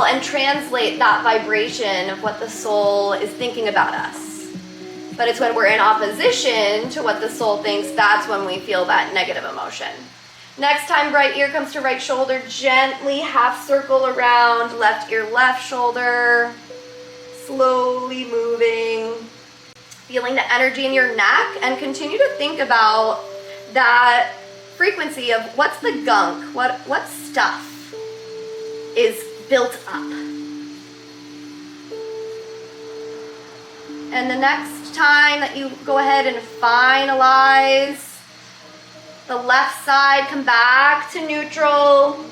and translate that vibration of what the soul is thinking about us. But it's when we're in opposition to what the soul thinks, that's when we feel that negative emotion. Next time right ear comes to right shoulder, gently half circle around left ear, left shoulder, slowly moving, feeling the energy in your neck, and continue to think about that frequency of what's the gunk, what stuff is built up. And the next time that you go ahead and finalize the left side, come back to neutral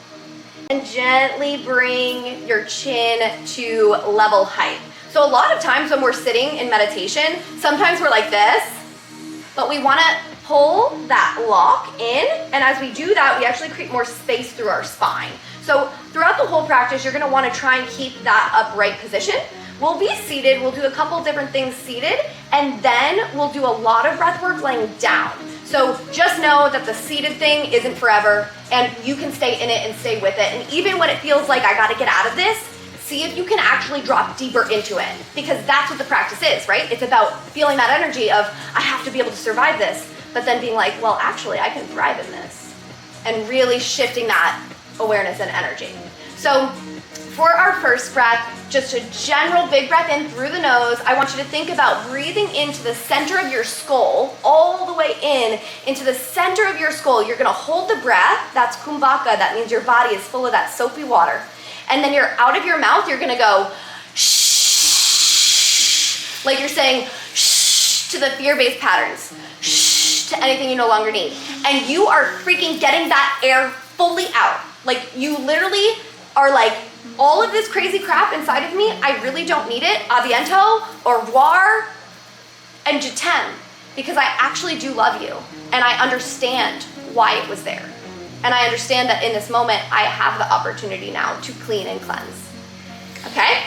and gently bring your chin to level height. So a lot of times when we're sitting in meditation, sometimes we're like this, but we want to pull that lock in, and as we do that, we actually create more space through our spine. So throughout the whole practice, you're going to want to try and keep that upright position. We'll be seated, we'll do a couple different things seated, and then we'll do a lot of breath work laying down. So just know that the seated thing isn't forever, and you can stay in it and stay with it. And even when it feels like I gotta get out of this, see if you can actually drop deeper into it, because that's what the practice is, right? It's about feeling that energy of, I have to be able to survive this, but then being like, well, actually, I can thrive in this, and really shifting that awareness and energy. So for our first breath, just a general big breath in through the nose. I want you to think about breathing into the center of your skull, all the way in, into the center of your skull. You're gonna hold the breath, that's kumbhaka, that means your body is full of that soapy water. And then you're out of your mouth, you're gonna go shh, like you're saying shh to the fear-based patterns, shh to anything you no longer need. And you are freaking getting that air fully out. Like you literally are like, all of this crazy crap inside of me, I really don't need it. A bientôt, au revoir, and je t'aime, because I actually do love you, and I understand why it was there. And I understand that in this moment, I have the opportunity now to clean and cleanse. Okay?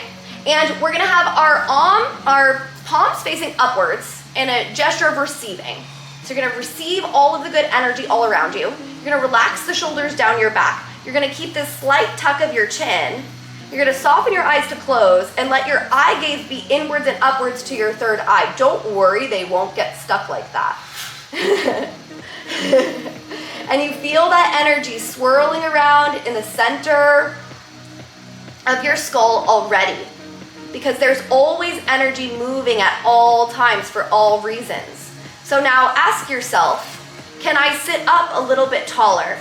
And we're gonna have our palms facing upwards in a gesture of receiving. So you're gonna receive all of the good energy all around you. You're gonna relax the shoulders down your back. You're gonna keep this slight tuck of your chin. You're gonna soften your eyes to close and let your eye gaze be inwards and upwards to your third eye. Don't worry, they won't get stuck like that. And you feel that energy swirling around in the center of your skull already, because there's always energy moving at all times for all reasons. So now ask yourself, can I sit up a little bit taller?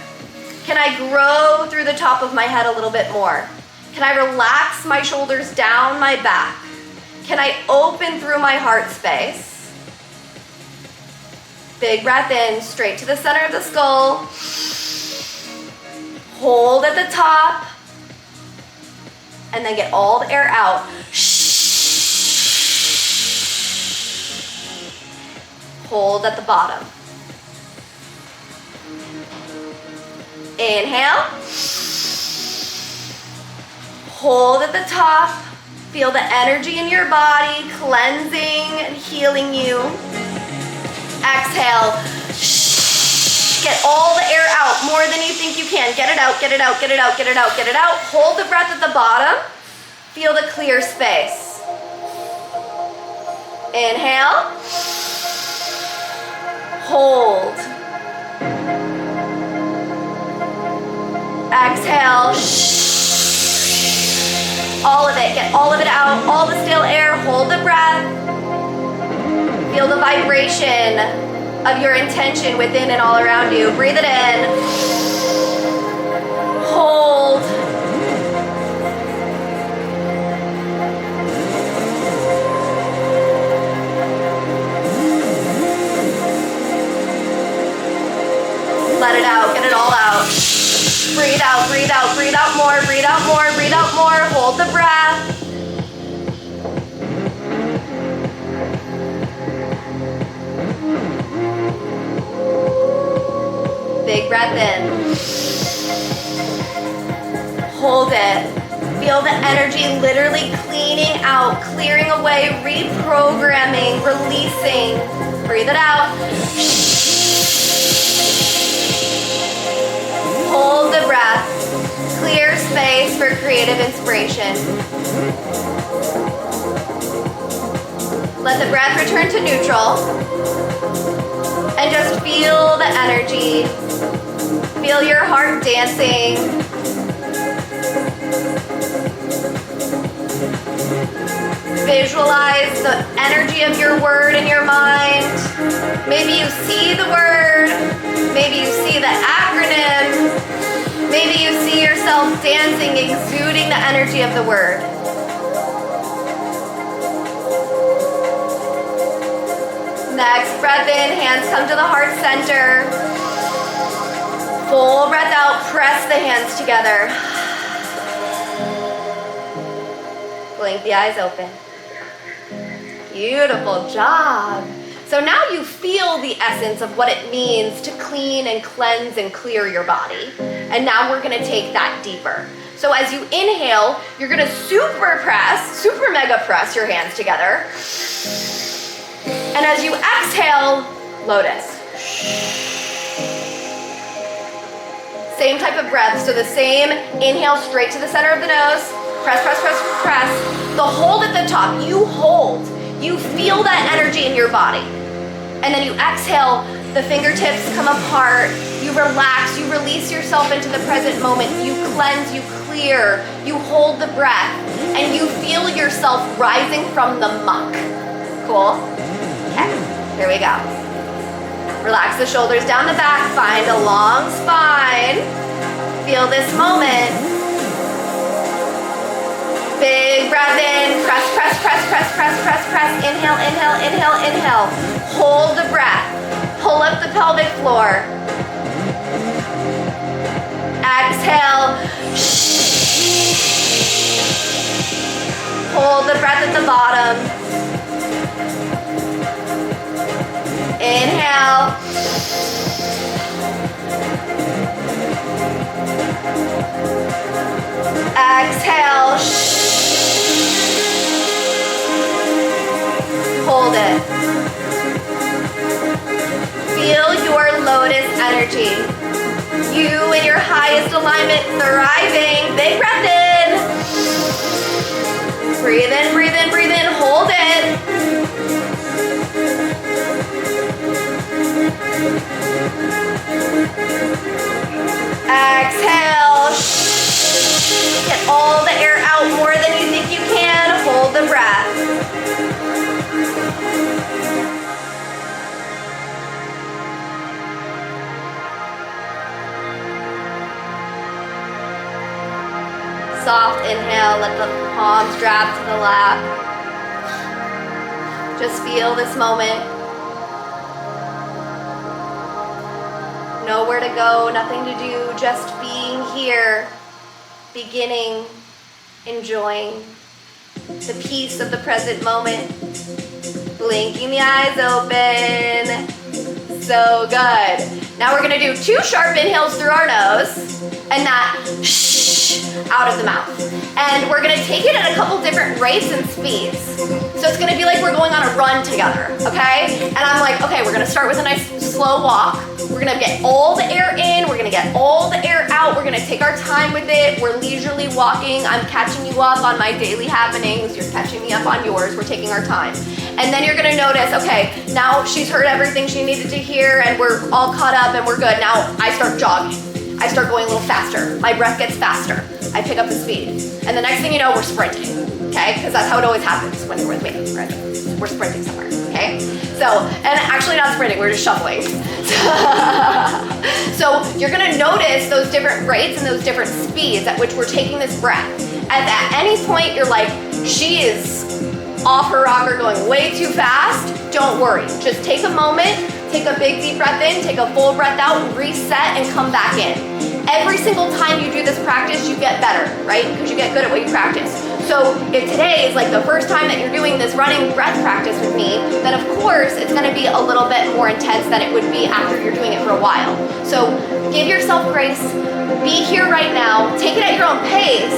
Can I grow through the top of my head a little bit more? Can I relax my shoulders down my back? Can I open through my heart space? Big breath in, straight to the center of the skull. Hold at the top. And then get all the air out. Hold at the bottom. Inhale. Hold at the top. Feel the energy in your body, cleansing and healing you. Exhale. Get all the air out, more than you think you can. Get it out, get it out, get it out, get it out, get it out. Hold the breath at the bottom. Feel the clear space. Inhale. Hold. Exhale. All of it, get all of it out, all the stale air. Hold the breath. Feel the vibration of your intention within and all around you. Breathe it in. Hold. Let it out, get it all out. Breathe out, breathe out, breathe out more, breathe out more, breathe out more. Hold the breath. Big breath in. Hold it. Feel the energy literally cleaning out, clearing away, reprogramming, releasing. Breathe it out. Hold the breath. clear space for creative inspiration. Let the breath return to neutral. And just feel the energy. Feel your heart dancing. Visualize the energy of your word in your mind. Maybe you see the word. Maybe you see the acronym. Maybe you see yourself dancing, exuding the energy of the word. Next breath in, hands come to the heart center. Full breath out, press the hands together. Blink the eyes open. Beautiful job. So now you feel the essence of what it means to clean and cleanse and clear your body. And now we're gonna take that deeper. So as you inhale, you're gonna super mega press your hands together. And as you exhale, Lotus. Same type of breath, so the same inhale straight to the center of the nose. Press, press, press, press. The hold at the top, you hold. You feel that energy in your body. And then you exhale, the fingertips come apart. You relax, you release yourself into the present moment. You cleanse, you clear, you hold the breath, and you feel yourself rising from the muck. Cool? Okay, here we go. Relax the shoulders down the back, find a long spine. Feel this moment. Big breath in, press, press, press, press, press, press, press. Inhale, inhale, inhale, inhale. Hold the breath. Pull up the pelvic floor. Exhale. Hold the breath at the bottom. Inhale. Exhale. Hold it. Feel your Lotus energy. You in your highest alignment, thriving. Big breath in. Breathe in, breathe in, breathe in. Hold it. Exhale. Get all the air out more than you think you can. Hold the breath. Soft inhale, let the palms drop to the lap. Just feel this moment. Nowhere to go, nothing to do, just being here, beginning, enjoying the peace of the present moment. Blinking the eyes open. So good. Now we're gonna do 2 sharp inhales through our nose and that shh out of the mouth. And we're gonna take it at a couple different rates and speeds. So it's gonna be like we're going on a run together, okay? And I'm like, okay, we're gonna start with a nice slow walk. We're gonna get all the air in, we're gonna get all the air out, we're gonna take our time with it. We're leisurely walking. I'm catching you up on my daily happenings. You're catching me up on yours. We're taking our time. And then you're gonna notice, okay, now she's heard everything she needed to hear and we're all caught up and we're good. Now I start jogging. I start going a little faster. My breath gets faster. I pick up the speed. And the next thing you know, we're sprinting, okay? Because that's how it always happens when you're with me, right? We're sprinting somewhere, okay? So, and actually not sprinting, we're just shuffling. So you're gonna notice those different rates and those different speeds at which we're taking this breath. And at any point you're like, she is off her rocker going way too fast, don't worry. Just take a moment, take a big deep breath in, take a full breath out, reset and come back in. Every single time you do this practice, you get better, right? Because you get good at what you practice. So if today is like the first time that you're doing this running breath practice with me, then of course it's gonna be a little bit more intense than it would be after you're doing it for a while. So give yourself grace, be here right now, take it at your own pace,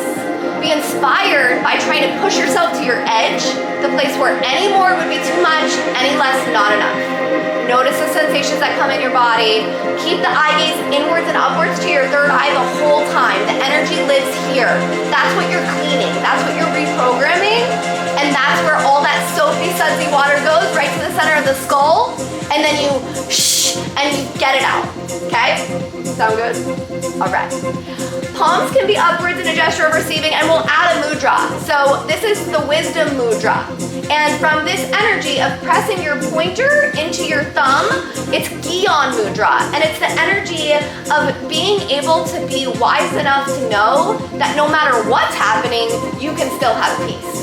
be inspired by trying to push yourself to your edge, the place where any more would be too much, any less not enough. Notice the sensations that come in your body. Keep the eye gaze inwards and upwards to your third eye the whole time. The energy lives here. That's what you're cleaning. That's what you're reprogramming. And that's where all that soapy, sudsy water goes, right to the center of the skull. And then you shh, and you get it out. Okay? Sound good? All right. Palms can be upwards in a gesture of receiving, and we'll add a mudra. So this is the wisdom mudra. And from this energy of pressing your pointer into your thumb, it's Gyan mudra. And it's the energy of being able to be wise enough to know that no matter what's happening, you can still have peace.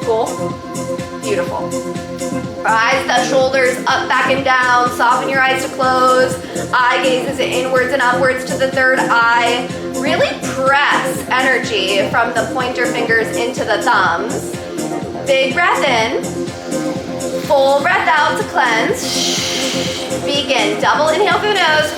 Cool? Beautiful. Rise the shoulders up, back, and down. Soften your eyes to close. Eye gazes inwards and upwards to the third eye. Really press energy from the pointer fingers into the thumbs. Big breath in. Full breath out to cleanse. Begin. Double inhale through nose.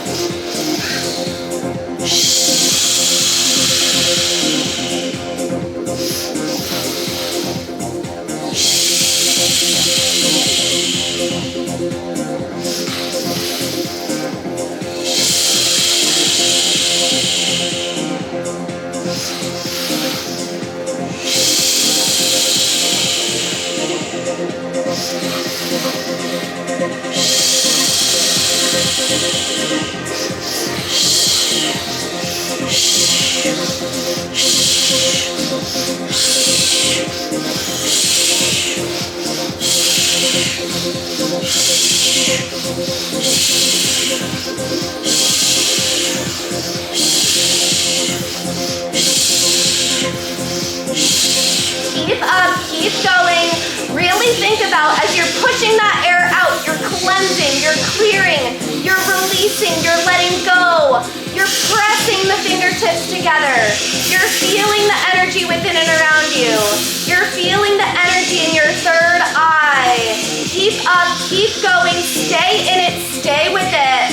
Keep up, keep going. Really think about as you're pushing that air out, you're cleansing, you're clearing, you're releasing, you're letting go. You're pressing the fingertips together. You're feeling the energy within and around you. You're feeling the energy in your third eye. Keep up, keep going, stay in it, stay with it.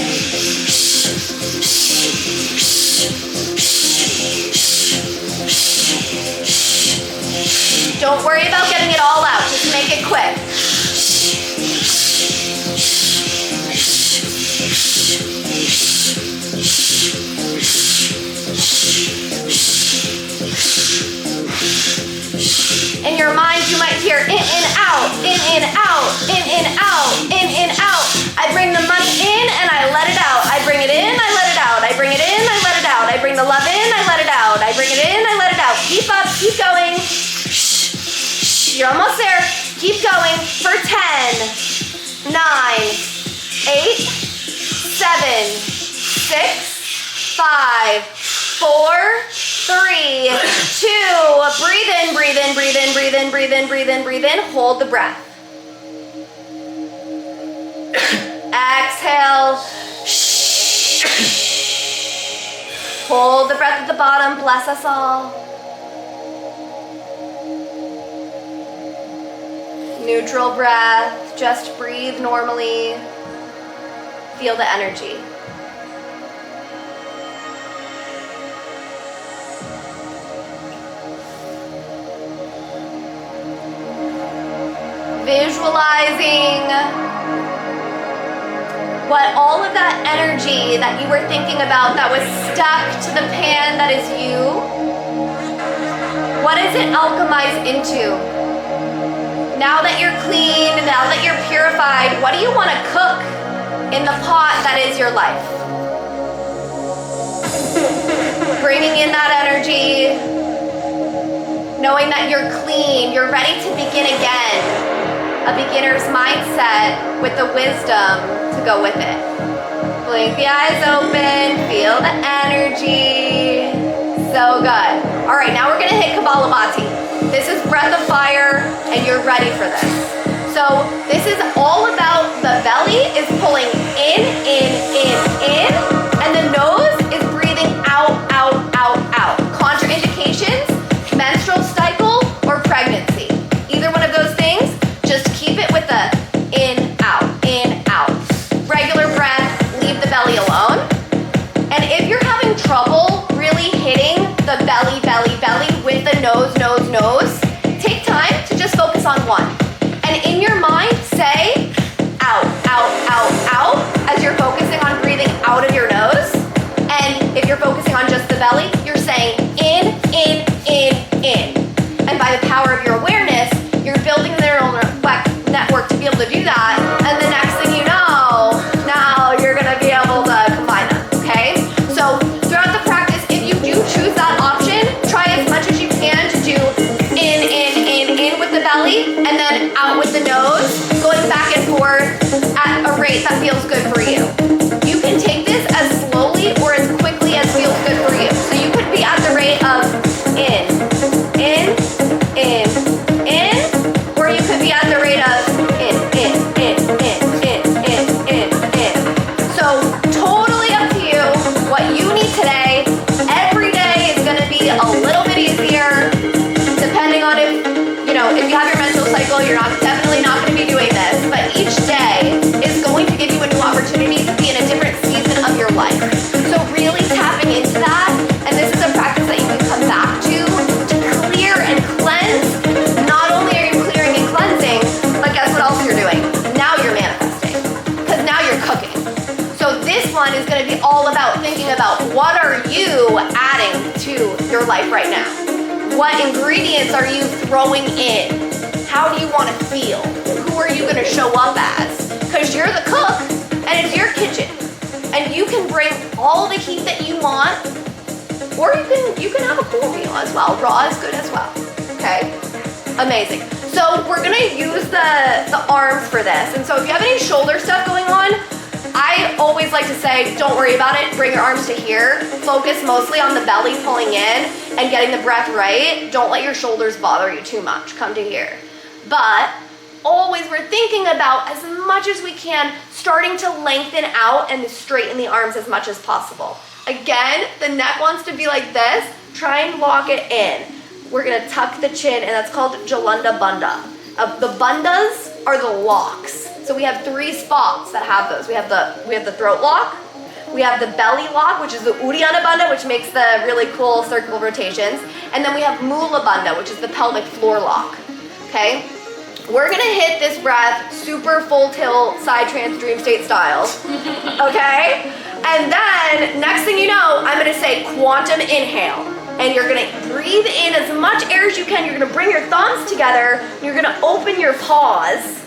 Don't worry about getting it all out, just make it quick. In your mind, you might hear in and out, in and out, in and out, in and out. I bring the money in and I let it out. I bring it in, I let it out. I bring it in, I let it out. I bring the love in, I let it out. I bring it in, I let it out. Keep up, keep going. You're almost there. Keep going for 10, 9, 8, 7, 6, 5, 4, 3, 2. Breathe in, breathe in, breathe in, breathe in, breathe in, breathe in, breathe in. Hold the breath. Exhale. Hold the breath at the bottom. Bless us all. Neutral breath, just breathe normally. Feel the energy. Visualizing what all of that energy that you were thinking about that was stuck to the pan that is you, what does it alchemize into? Now that you're clean, now that you're purified, what do you want to cook in the pot that is your life? Bringing in that energy, knowing that you're clean, you're ready to begin again. A beginner's mindset with the wisdom to go with it. Blink the eyes open, feel the energy. So good. All right, now we're gonna hit Kapalabhati. This is breath of fire, and you're ready for this. So this is all about the belly is pulling in, and the nose is breathing out, out, out, out. Contraindications, menstrual cycle, or pregnancy. Either one of those things, just keep it with the in, out, in, out. Regular breath, leave the belly alone. And if you're having trouble really hitting the belly, belly, belly with the nose, nose, nose, take time to just focus on one. And in your mind, say out, out. out, out, out as you're focusing on breathing out of your nose. And if you're focusing on just the belly, you're saying in, in, in, in. And by the power of your awareness, you're building the neural network to be able to do that. And the next thing you know, now you're gonna be able to combine them, okay? So throughout the practice, if you do choose that option, try as much as you can to do in with the belly, and then out with the nose, going back and forth at a rate that feels good for you. You can take this as slowly or as quickly as feels good for you. So you could be at the rate of in, or you could be at the rate of in. So totally up to you what you need today. Every day is gonna be a little bit easier, depending on if you have your menstrual cycle, you're definitely not gonna be doing this, but each day is going to give you a new opportunity to be in a different season of your life. So really tapping into that, and this is a practice that you can come back to clear and cleanse. Not only are you clearing and cleansing, but guess what else you're doing? Now you're manifesting, because now you're cooking. So this one is gonna be all about thinking about what are you adding to your life right now? What ingredients are you throwing in? How do you want to feel? Who are you going to show up as? Because you're the cook and it's your kitchen. And you can bring all the heat that you want, or you can have a cool meal as well. Raw is good as well. Okay? Amazing. So we're going to use the arms for this. And so if you have any shoulder stuff going on, I always like to say, don't worry about it. Bring your arms to here. Focus mostly on the belly pulling in and getting the breath right. Don't let your shoulders bother you too much. Come to here. But always we're thinking about, as much as we can, starting to lengthen out and straighten the arms as much as possible. Again, the neck wants to be like this. Try and lock it in. We're gonna tuck the chin, and that's called Jalanda Bandha. The bandhas are the locks. So we have 3 spots that have those. We have the throat lock, we have the belly lock, which is the Uddiyana Bandha, which makes the really cool circle rotations, and then we have Mula Bandha, which is the pelvic floor lock. Okay? We're gonna hit this breath super full tilt, side trance, dream state style. Okay? And then next thing you know, I'm gonna say quantum inhale. And you're gonna breathe in as much air as you can. You're gonna bring your thumbs together, you're gonna open your paws,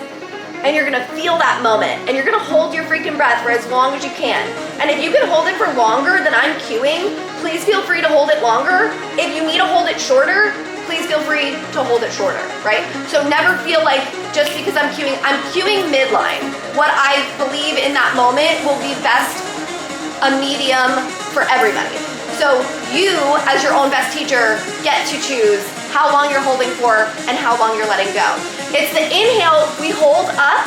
and you're gonna feel that moment, and you're gonna hold your freaking breath for as long as you can. And if you can hold it for longer than I'm cueing, please feel free to hold it longer. If you need to hold it shorter, please feel free to hold it shorter, right? So never feel like just because I'm cueing midline. What I believe in that moment will be best a medium for everybody. So you, as your own best teacher, get to choose how long you're holding for and how long you're letting go. It's the inhale, we hold up.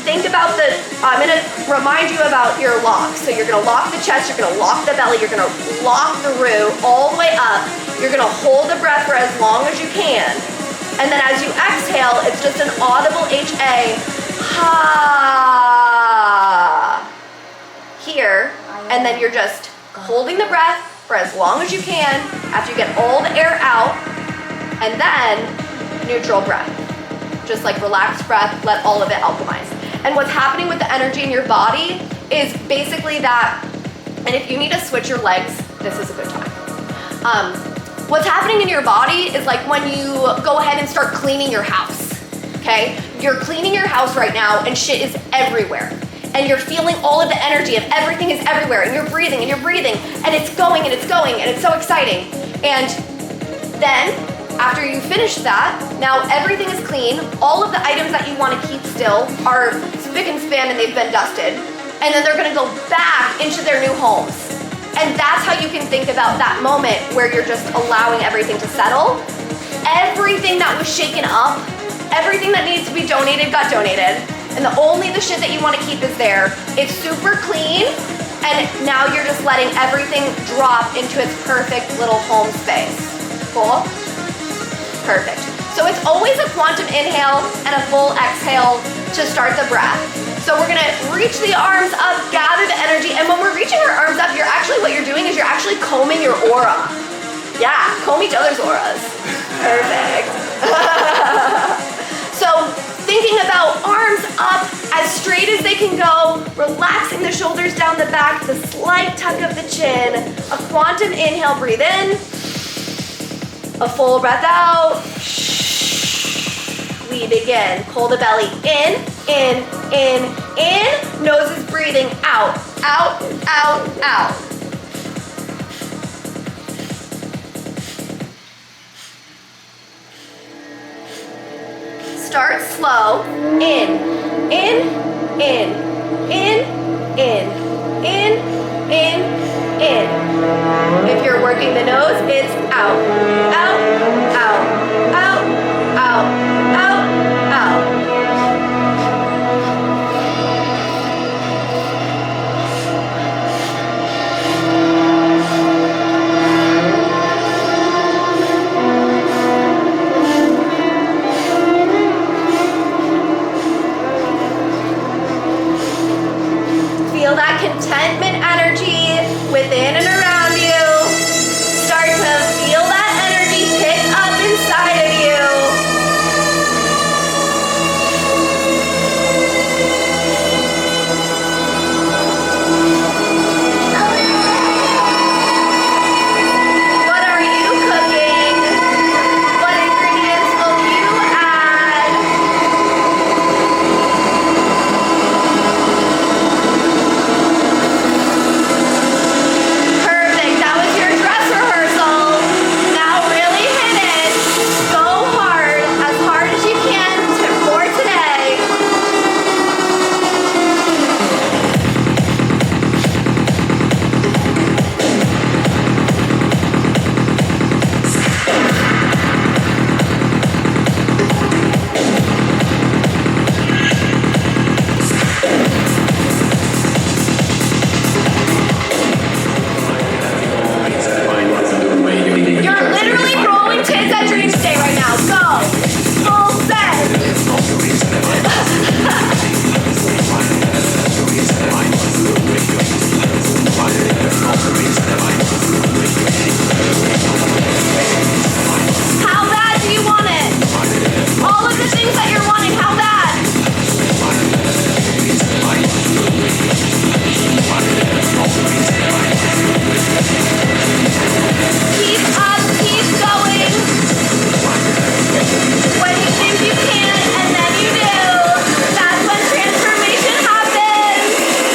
Think about I'm gonna remind you about your locks. So you're gonna lock the chest, you're gonna lock the belly, you're gonna lock the root all the way up. You're gonna hold the breath for as long as you can. And then as you exhale, it's just an audible HA, ha, here. And then you're just holding the breath for as long as you can after you get all the air out, and then neutral breath. Just like relaxed breath, let all of it alchemize. And what's happening with the energy in your body is basically that, and if you need to switch your legs, this is a good time. What's happening in your body is like when you go ahead and start cleaning your house, okay? You're cleaning your house right now and shit is everywhere. And you're feeling all of the energy of everything is everywhere, and you're breathing, and it's going, and it's so exciting. And then, after you finish that, now everything is clean. All of the items that you want to keep still are spick and span and they've been dusted. And then they're gonna go back into their new homes. And that's how you can think about that moment where you're just allowing everything to settle. Everything that was shaken up, everything that needs to be donated got donated. And the shit that you want to keep is there. It's super clean, and now you're just letting everything drop into its perfect little home space. Cool? Perfect. So it's always a quantum inhale and a full exhale to start the breath. So we're gonna reach the arms up, gather the energy, and when we're reaching our arms up, what you're doing is you're actually combing your aura. Yeah, comb each other's auras. Perfect. So thinking about arms up as straight as they can go. Relaxing the shoulders down the back, the slight tuck of the chin. A quantum inhale, breathe in. A full breath out. We begin. Pull the belly in. Nose is breathing out, out, out, out. Start slow. In. If you're working the nose, it's out, out, out, out, out, out, out. Feel that contentment energy within and around you. Start to feel that energy pick up inside of you. What are you cooking? What ingredients will you add? Perfect. That was your dress rehearsal. Now really hit it. Go hard as you can for today. You're literally rolling tits at dream today right now. Go. Full set. How bad do you want it? All of the things that you're wanting, how bad? Keep up, keep going. When you think you can't, and then you do, that's when transformation happens.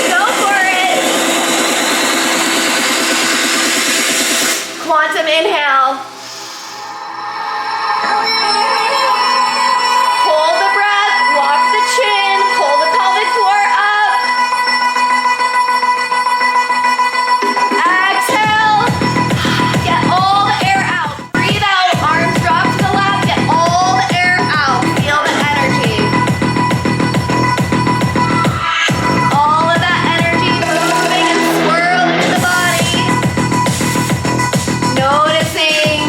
Go for it. Quantum inhale. Hold the breath, walk the chin, pull the pelvic floor up. Exhale. Get all the air out. Breathe out, arms drop to the left, get all the air out. Feel the energy. All of that energy moving and swirling in the body. Noticing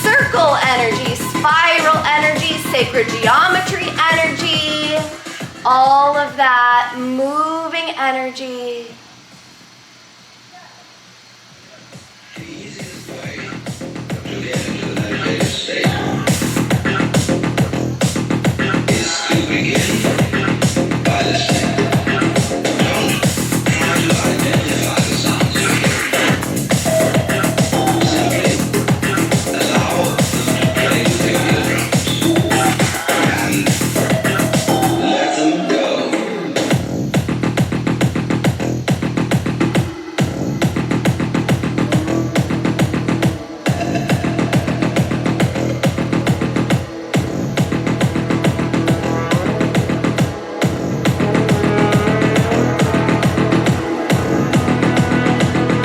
circle energy, spiral energy, sacred geometry energy. All of that moving energy.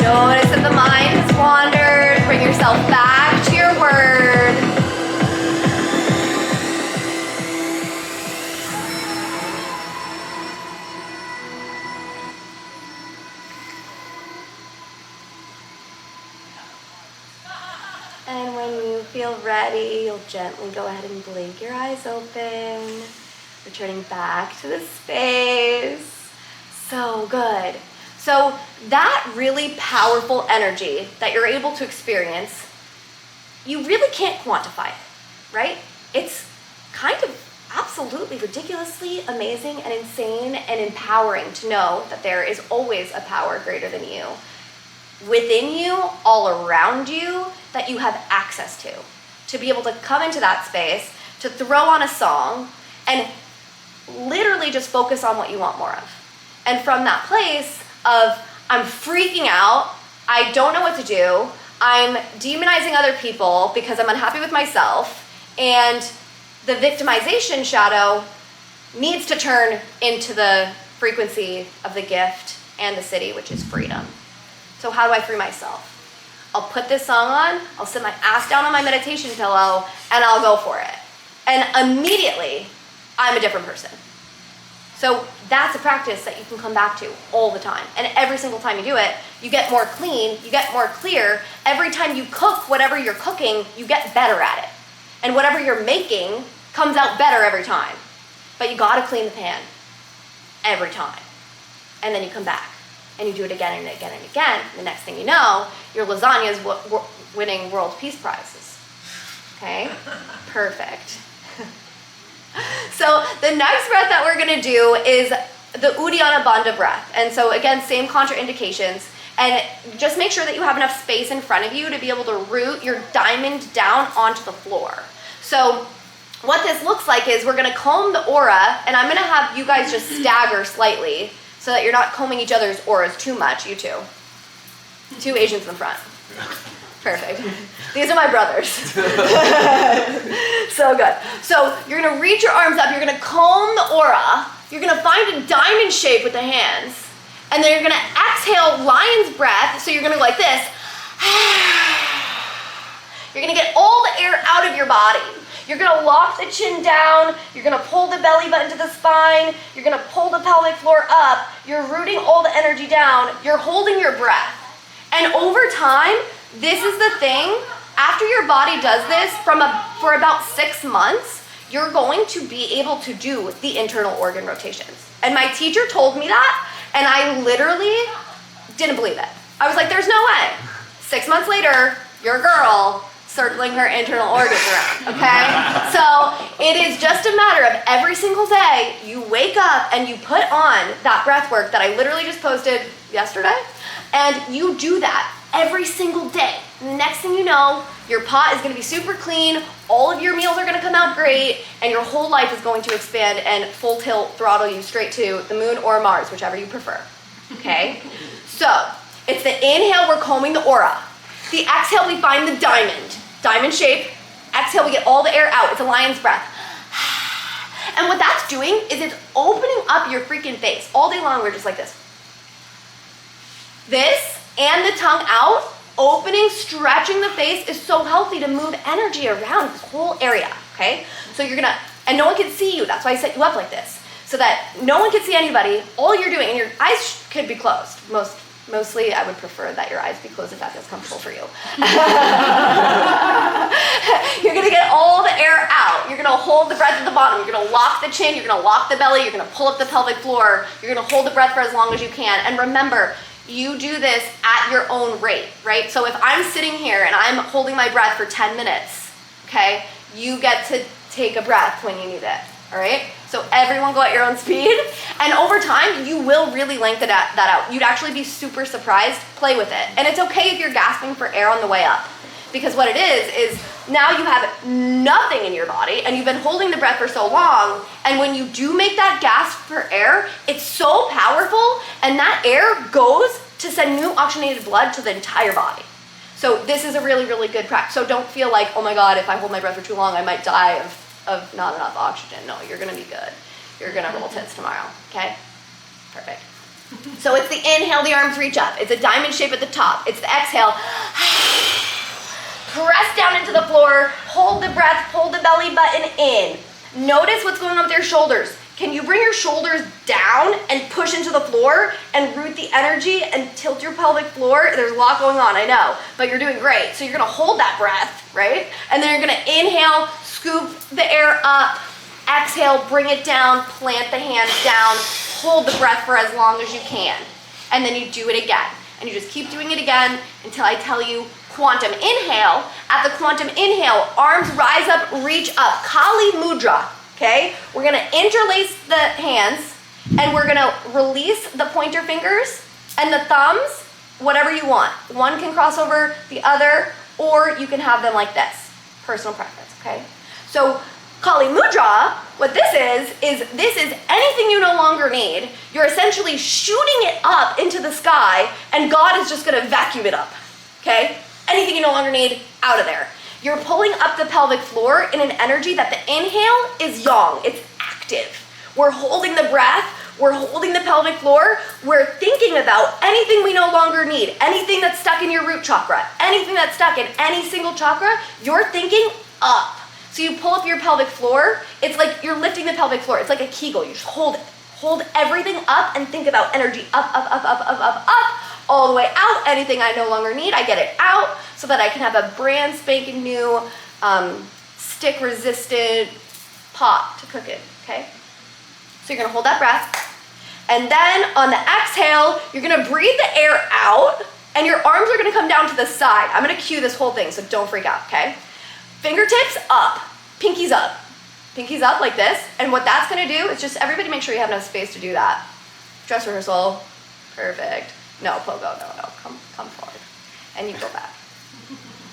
Notice if the mind has wandered, bring yourself back to your word. And when you feel ready, you'll gently go ahead and blink your eyes open, returning back to the space. So good. So that really powerful energy that you're able to experience, you really can't quantify it, right? It's kind of absolute. absolutely ridiculously amazing and insane and empowering to know that there is always a power greater than you, within you, all around you, that you have access to be able to come into that space, to throw on a song, and literally just focus on what you want more of. And from that place of, I'm freaking out, I don't know what to do, I'm demonizing other people because I'm unhappy with myself, and the victimization shadow needs to turn into the frequency of the gift and the city, which is freedom. So how do I free myself? I'll put this song on, I'll sit my ass down on my meditation pillow, and I'll go for it. And immediately, I'm a different person. So that's a practice that you can come back to all the time. And every single time you do it, you get more clean, you get more clear. Every time you cook whatever you're cooking, you get better at it. And whatever you're making comes out better every time. But you gotta clean the pan every time. And then you come back and you do it again and again and again. The next thing you know, your lasagna is winning world peace prizes. Okay? Perfect. So the next breath that we're gonna do is the Uddiyana Bandha breath. And so again, same contraindications. And just make sure that you have enough space in front of you to be able to root your diamond down onto the floor. So what this looks like is we're gonna comb the aura, and I'm gonna have you guys just stagger slightly so that you're not combing each other's auras too much, you two. Two Asians in the front. Perfect. These are my brothers. So good. So you're gonna reach your arms up, you're gonna comb the aura, you're gonna find a diamond shape with the hands, and then you're gonna exhale lion's breath, so you're gonna go like this. You're gonna get all the air out of your body. You're gonna lock the chin down, you're gonna pull the belly button to the spine, you're gonna pull the pelvic floor up, you're rooting all the energy down, you're holding your breath. And over time, this is the thing, after your body does this for about 6 months, you're going to be able to do the internal organ rotations. And my teacher told me that, and I literally didn't believe it. I was like, there's no way. 6 months later, your girl circling her internal organs around, okay? So it is just a matter of every single day, you wake up and you put on that breath work that I literally just posted yesterday, and you do that every single day. And the next thing you know, your pot is gonna be super clean, all of your meals are gonna come out great, and your whole life is going to expand and full tilt throttle you straight to the moon or Mars, whichever you prefer, okay? So, it's the inhale, we're combing the aura. The exhale, we find the diamond shape. Exhale, we get all the air out. It's a lion's breath. And what that's doing is it's opening up your freaking face. All day long, we're just like this. This and the tongue out, opening, stretching the face is so healthy to move energy around this whole area, okay? So you're gonna, and no one can see you. That's why I set you up like this, so that no one can see anybody. All you're doing, and your eyes could be closed. Mostly, I would prefer that your eyes be closed if that feels comfortable for you. You're gonna get all the air out. You're gonna hold the breath at the bottom. You're gonna lock the chin. You're gonna lock the belly. You're gonna pull up the pelvic floor. You're gonna hold the breath for as long as you can. And remember, you do this at your own rate, right? So if I'm sitting here and I'm holding my breath for 10 minutes, okay, you get to take a breath when you need it, all right? So everyone go at your own speed, and over time, you will really lengthen that out. You'd actually be super surprised. Play with it. And it's okay if you're gasping for air on the way up, because what it is now you have nothing in your body, and you've been holding the breath for so long, and when you do make that gasp for air, it's so powerful, and that air goes to send new oxygenated blood to the entire body. So this is a really, really good practice. So don't feel like, oh my God, if I hold my breath for too long, I might die of not enough oxygen. No, you're gonna be good. You're gonna roll tits tomorrow, okay? Perfect. So it's the inhale, the arms reach up. It's a diamond shape at the top. It's the exhale. Press down into the floor, hold the breath, pull the belly button in. Notice what's going on with your shoulders. Can you bring your shoulders down and push into the floor and root the energy and tilt your pelvic floor? There's a lot going on, I know, but you're doing great. So you're gonna hold that breath, right? And then you're gonna inhale, scoop the air up, exhale, bring it down, plant the hands down, hold the breath for as long as you can. And then you do it again. And you just keep doing it again until I tell you quantum inhale. At the quantum inhale, arms rise up, reach up, Kali Mudra, okay? We're gonna interlace the hands and we're gonna release the pointer fingers and the thumbs, whatever you want. One can cross over the other, or you can have them like this. Personal preference, okay? So Kali Mudra, what this is anything you no longer need. You're essentially shooting it up into the sky and God is just gonna vacuum it up, okay? Anything you no longer need, out of there. You're pulling up the pelvic floor in an energy that the inhale is yang, it's active. We're holding the breath, we're holding the pelvic floor, we're thinking about anything we no longer need, anything that's stuck in your root chakra, anything that's stuck in any single chakra, you're thinking up. So you pull up your pelvic floor, it's like you're lifting the pelvic floor, it's like a Kegel, you just hold it. Hold everything up and think about energy up, up, up, up, up, up, up, all the way out. Anything I no longer need, I get it out so that I can have a brand spanking new stick resistant pot to cook in, okay? So you're gonna hold that breath. And then on the exhale, you're gonna breathe the air out and your arms are gonna come down to the side. I'm gonna cue this whole thing, so don't freak out, okay? Fingertips up, pinkies up. Pinkies up like this, and what that's gonna do is just everybody make sure you have enough space to do that. Dress rehearsal, perfect. No, pogo, no, come forward. And you go back.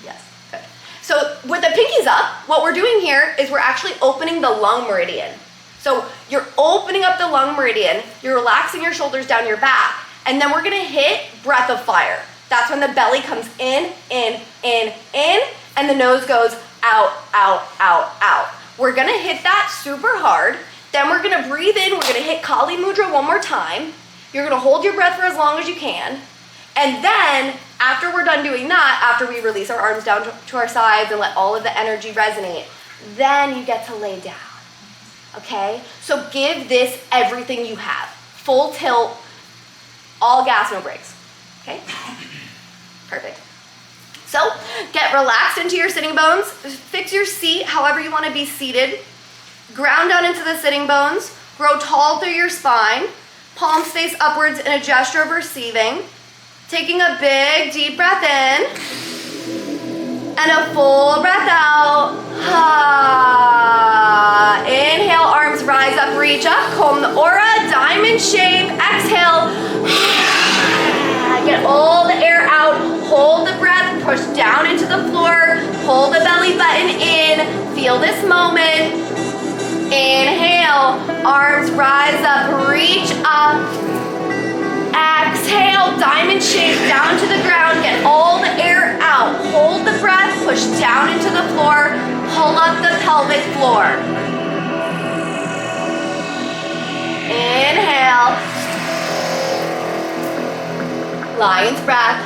Yes, good. So with the pinkies up, what we're doing here is we're actually opening the lung meridian. So you're opening up the lung meridian, you're relaxing your shoulders down your back, and then we're gonna hit breath of fire. That's when the belly comes in, and the nose goes out, out, out, out. We're gonna hit that super hard, then we're gonna breathe in, we're gonna hit Kali Mudra one more time. You're gonna hold your breath for as long as you can, and then after we're done doing that, after we release our arms down to our sides and let all of the energy resonate, then you get to lay down, okay? So give this everything you have. Full tilt, all gas, no brakes, okay? Perfect. So get relaxed into your sitting bones, fix your seat however you want to be seated, ground down into the sitting bones, grow tall through your spine, palms face upwards in a gesture of receiving, taking a big deep breath in, and a full breath out. Inhale, arms rise up, reach up, comb the aura, diamond shape, exhale, get all the air out, hold the breath, push down into the floor, pull the belly button in, feel this moment. Inhale, arms rise up, reach up. Exhale, diamond shape down to the ground, get all the air out, hold the breath, push down into the floor, pull up the pelvic floor. Inhale. Lion's breath.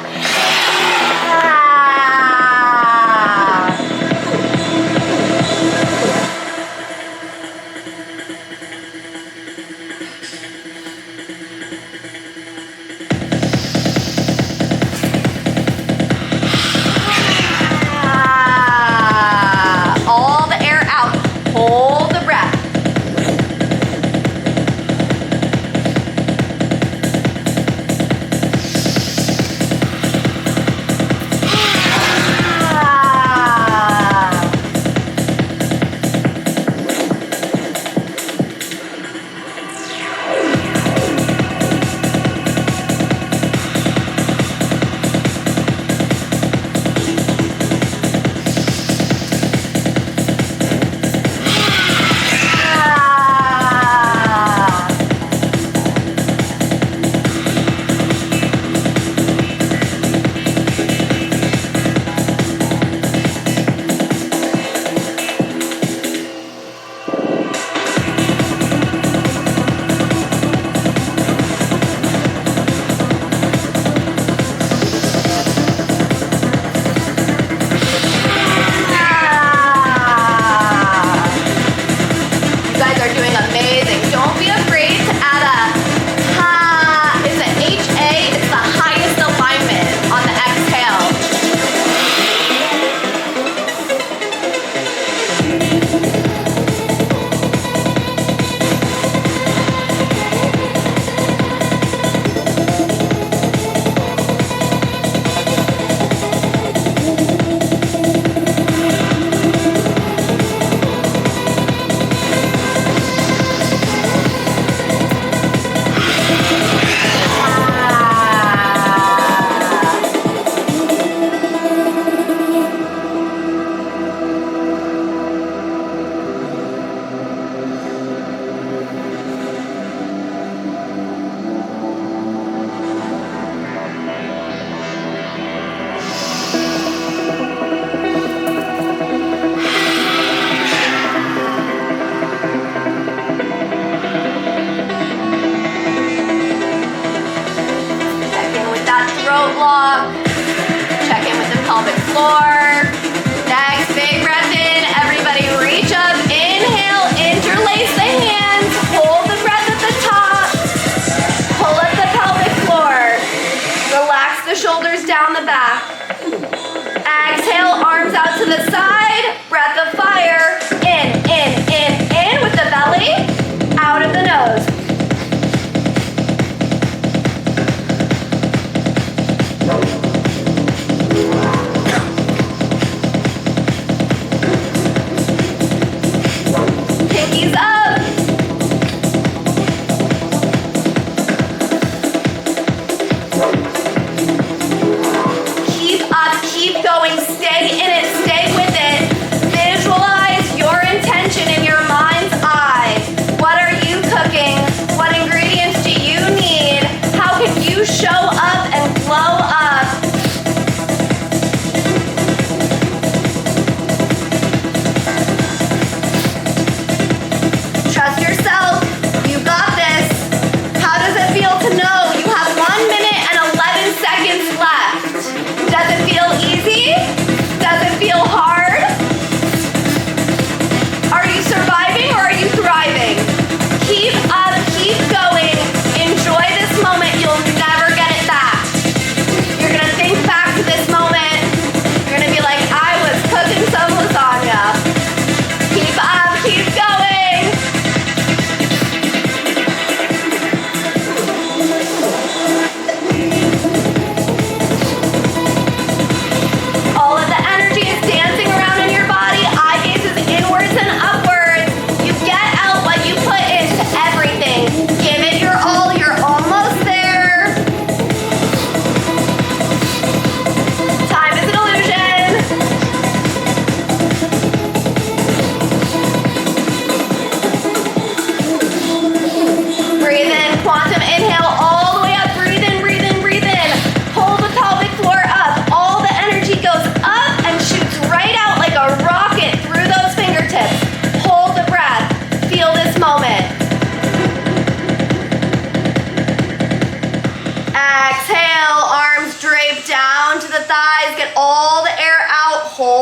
All the air out. Hold the breath.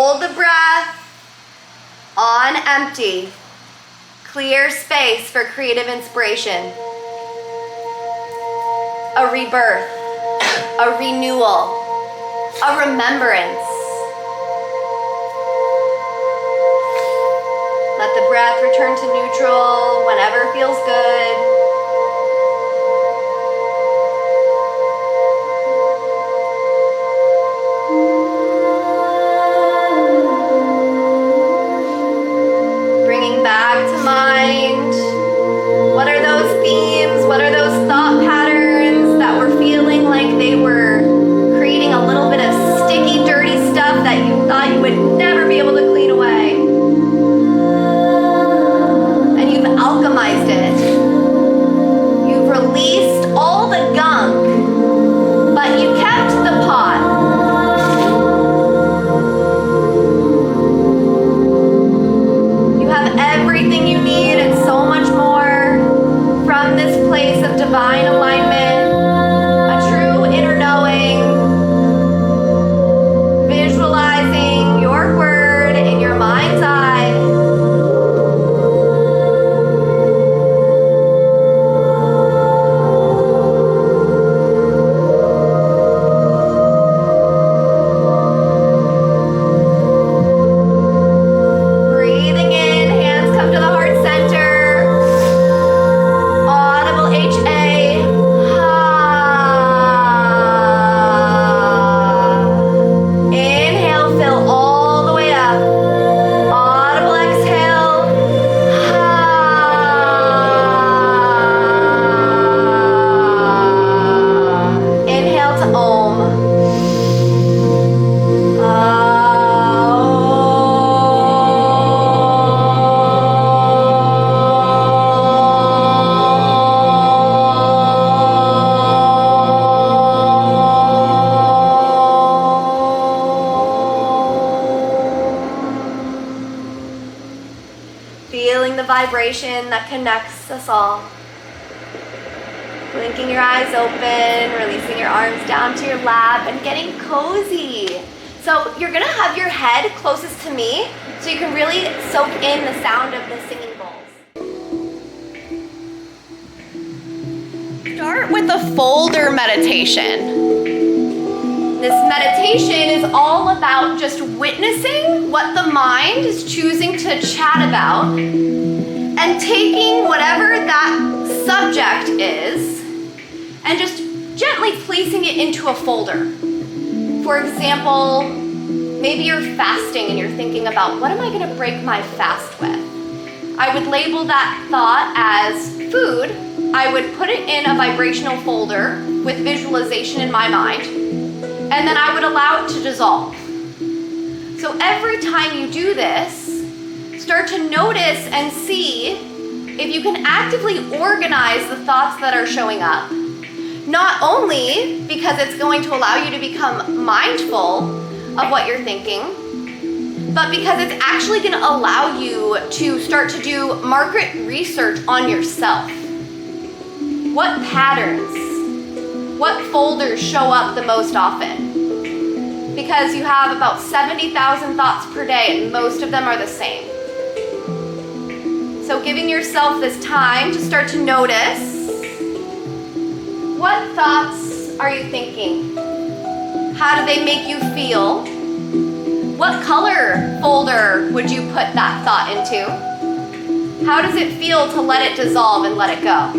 hold the breath on empty. Clear space for creative inspiration. A rebirth, a renewal, a remembrance. Let the breath return to neutral whenever feels good. Bringing back to mind, what are those themes? What are those thought patterns that were feeling like they were creating a little bit of sticky, dirty stuff that you thought you would never be able to clean away? And you've alchemized it. You've released all the gunk, but you kept the pot. You have everything you need and so much more from this place of divine alignment, a true inner knowing, visualizing your word in your mind's eye. Breathing in, hands come to the heart center. Audible HA. Inhale, fill all the way up. Audible exhale. Inhale to Om. Feeling the vibration that connects us all. Blinking your eyes open, releasing your arms down to your lap, and getting cozy. So you're gonna have your head closest to me so you can really soak in the sound of the singing bowls. Start with the folder meditation. This meditation is all about just witnessing what the mind is choosing to chat about and taking whatever that subject is and just gently placing it into a folder. For example, maybe you're fasting and you're thinking about, what am I gonna break my fast with? I would label that thought as food. I would put it in a vibrational folder with visualization in my mind, and then I would allow it to dissolve. So every time you do this, start to notice and see if you can actively organize the thoughts that are showing up. Not only because it's going to allow you to become mindful of what you're thinking, but because it's actually going to allow you to start to do market research on yourself. What patterns, what folders show up the most often? Because you have about 70,000 thoughts per day and most of them are the same. So giving yourself this time to start to notice, what thoughts are you thinking? How do they make you feel? What color folder would you put that thought into? How does it feel to let it dissolve and let it go?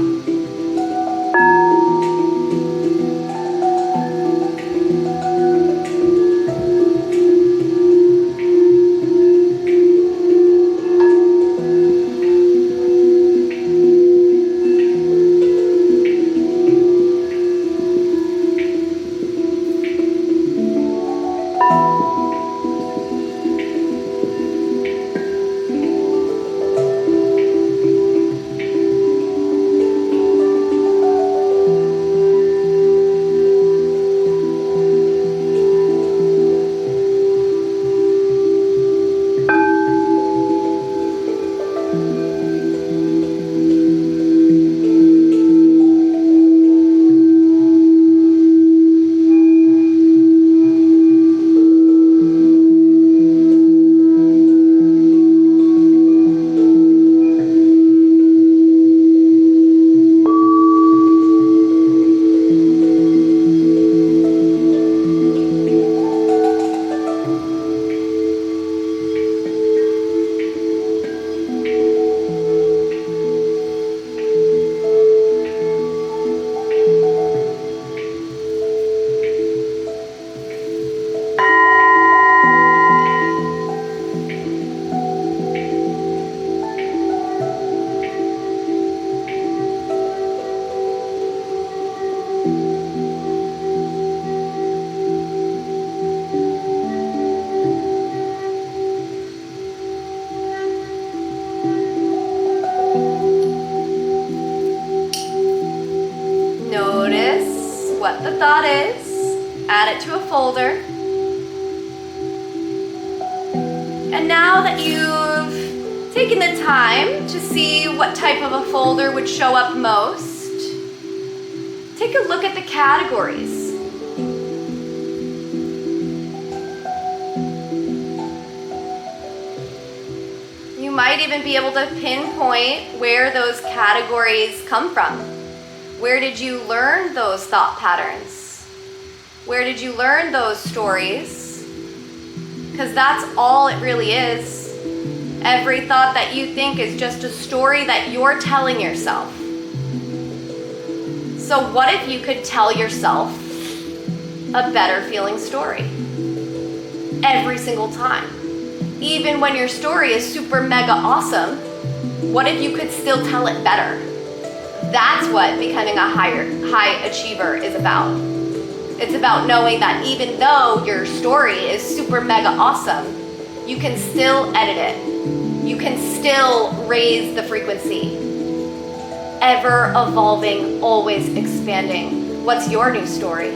what the thought is, add it to a folder. And now that you've taken the time to see what type of a folder would show up most, take a look at the categories. You might even be able to pinpoint where those categories come from. Where did you learn those thought patterns? Where did you learn those stories? Because that's all it really is. Every thought that you think is just a story that you're telling yourself. So what if you could tell yourself a better feeling story every single time? Even when your story is super mega awesome, what if you could still tell it better? That's what becoming a high achiever is about. It's about knowing that even though your story is super mega awesome, you can still edit it. You can still raise the frequency. Ever evolving, always expanding. What's your new story?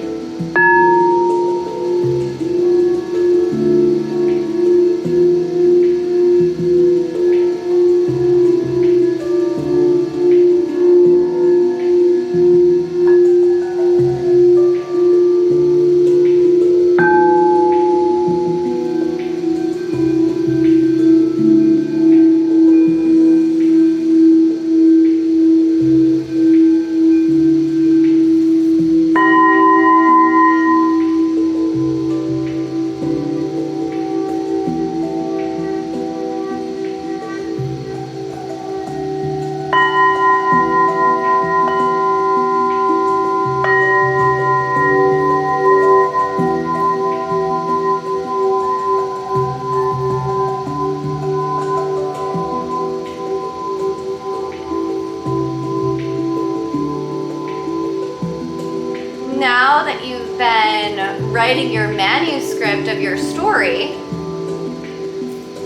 Now that you've been writing your manuscript of your story,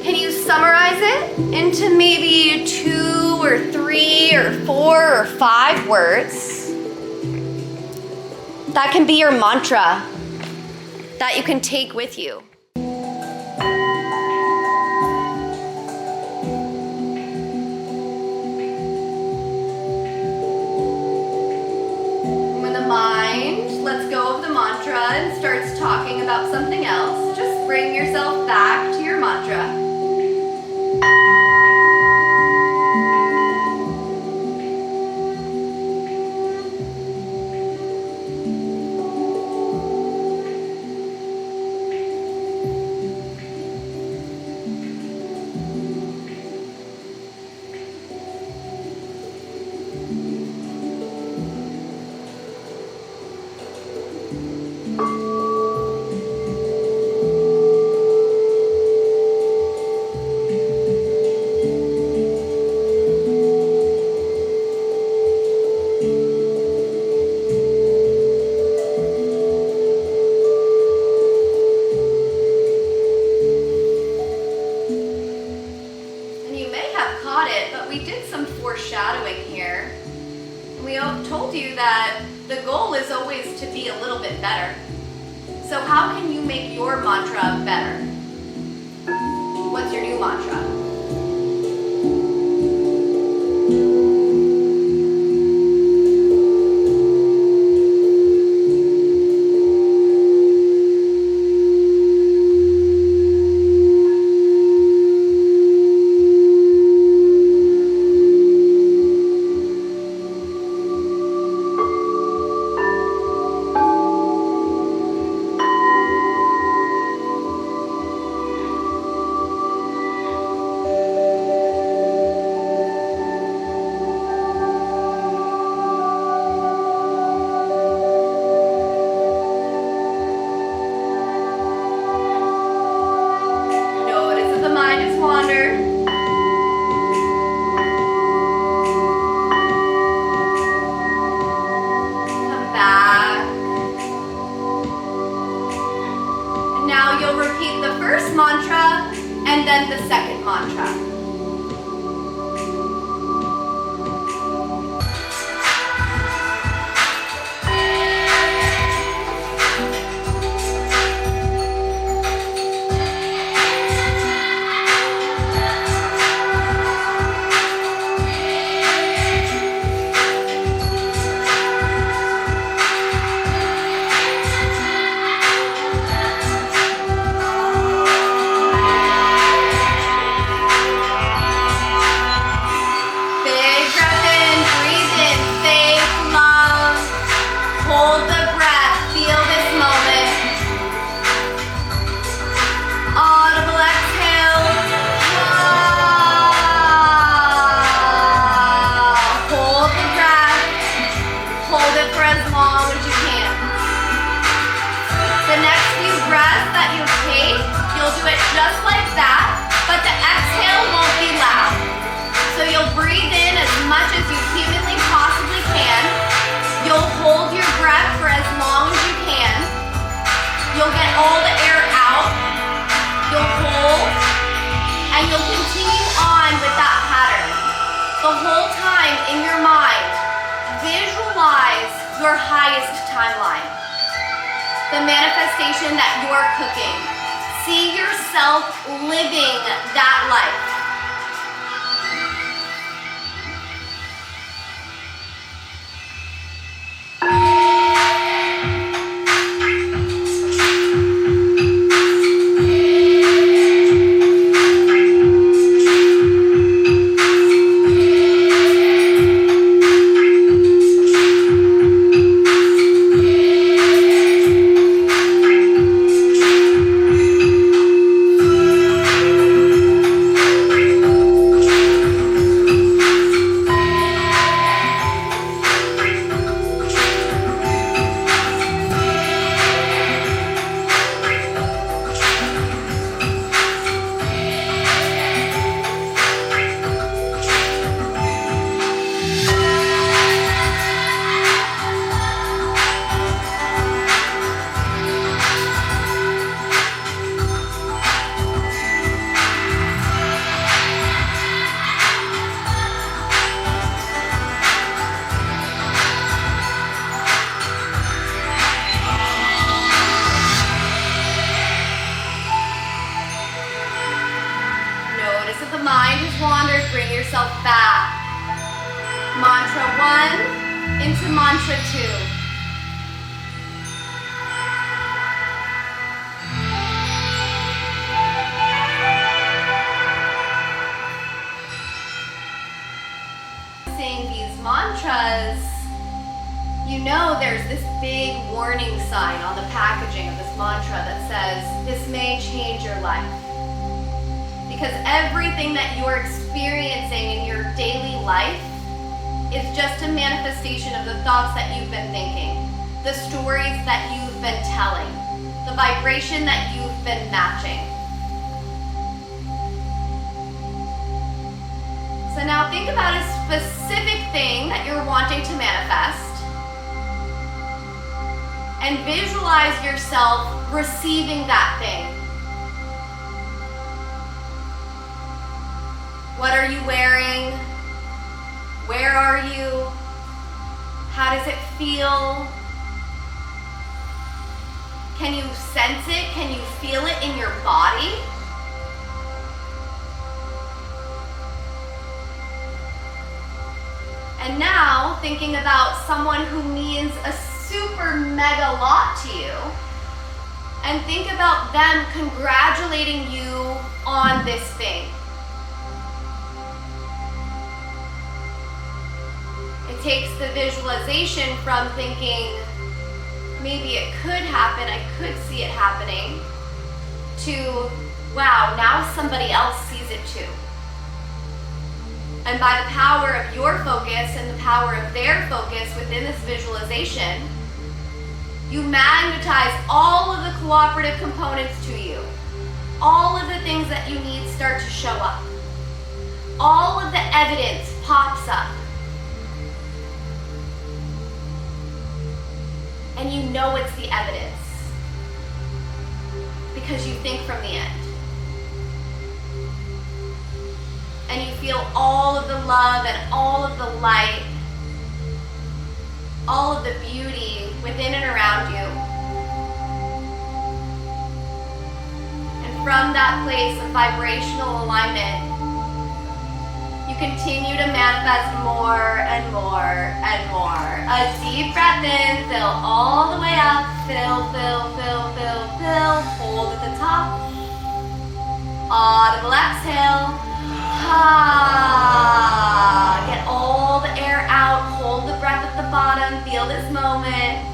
can you summarize it into maybe 2 or 3 or 4 or 5 words? That can be your mantra that you can take with you. Let's go of the mantra and starts talking about something else. Just bring yourself back to your mantra. But we did some foreshadowing here. We told you that the goal is always to be a little bit better. So how can you make your mantra better? What's your new mantra? your highest timeline, the manifestation that you're cooking. See yourself living that life. Bring yourself back. Mantra 1 into mantra 2. Saying these mantras, you know there's this big warning sign on the packaging of this mantra that says, this may change your life. Because everything that you're experiencing in your daily life is just a manifestation of the thoughts that you've been thinking, the stories that you've been telling, the vibration that you've been matching. So now think about a specific thing that you're wanting to manifest and visualize yourself receiving that thing. What are you wearing? Where are you? How does it feel? Can you sense it? Can you feel it in your body? And now, thinking about someone who means a super mega lot to you, and think about them congratulating you on this thing. It takes the visualization from thinking, maybe it could happen, I could see it happening, to, wow, now somebody else sees it too. And by the power of your focus and the power of their focus within this visualization, you magnetize all of the cooperative components to you. All of the things that you need start to show up. All of the evidence pops up. And you know it's the evidence because you think from the end. And you feel all of the love and all of the light, all of the beauty within and around you. And from that place of vibrational alignment, you continue to manifest more and more and more. A deep breath in, fill all the way up, fill, fill, fill, fill, fill, hold at the top. Audible exhale. Get all the air out, hold the breath at the bottom, feel this moment.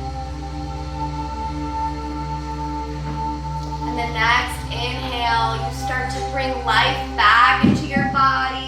And the next inhale, you start to bring life back into your body.